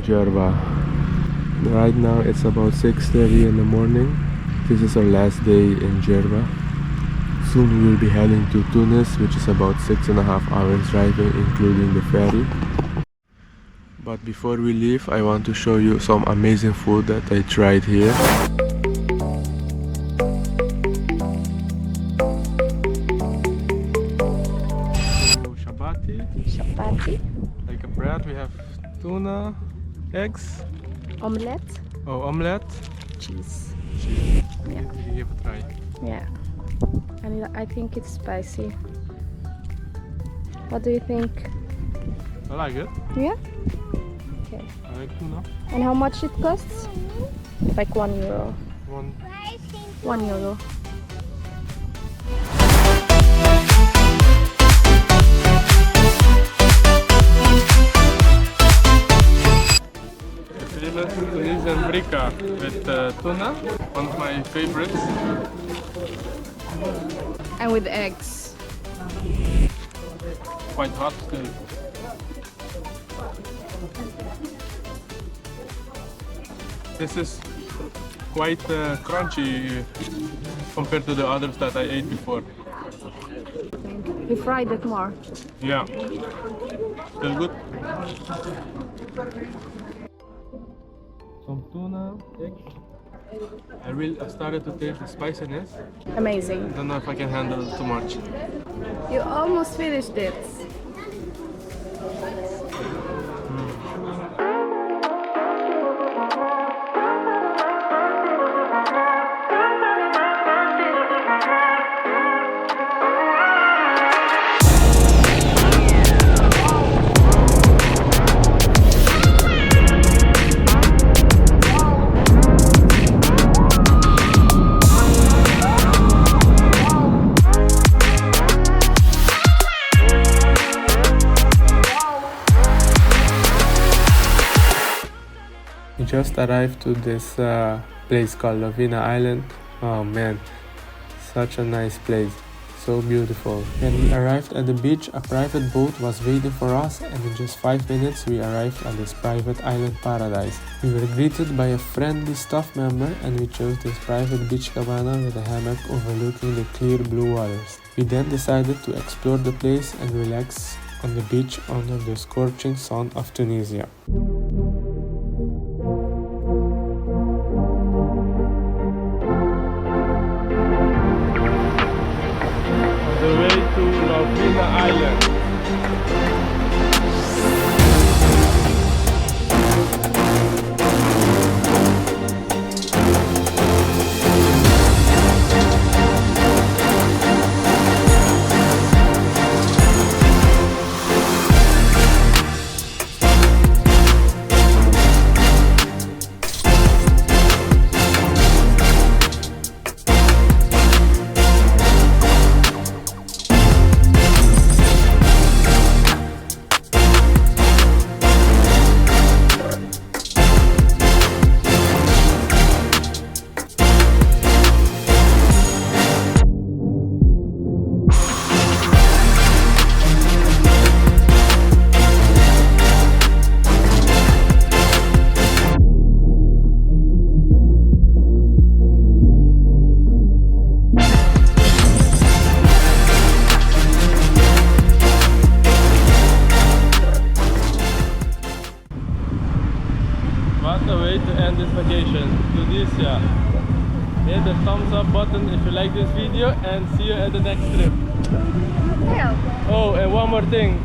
Djerba. Right now it's about 6:30 in the morning. This is our last day in Djerba. Soon we will be heading to Tunis, which is about 6.5 hours driving, including the ferry. But before we leave, I want to show you some amazing food that I tried here. Chapati. Like a bread, we have tuna, eggs. Omelette. Oh, omelette. Cheese. Yeah. Give it a try. Yeah. And I think it's spicy. What do you think? I like it. Yeah? Okay. I like tuna. And how much it costs? Like €1. €1. Famous Tunisian brika with tuna, one of my favorites. And with eggs. Quite hot still. This is quite crunchy compared to the others that I ate before. You fried it more. Yeah. Still good. Some tuna, egg. I started to taste the spiciness. Amazing. I don't know if I can handle too much. You almost finished it. We just arrived to this place called Lovina Island. Oh man, such a nice place, so beautiful. When we arrived at the beach, a private boat was waiting for us, and in just 5 minutes we arrived at this private island paradise. We were greeted by a friendly staff member, and we chose this private beach cabana with a hammock overlooking the clear blue waters. We then decided to explore the place and relax on the beach under the scorching sun of Tunisia. The way to Lovina Island. What a way to end this vacation, Tunisia. Hit the thumbs up button if you like this video, and see you at the next trip. Yeah. Oh, and one more thing.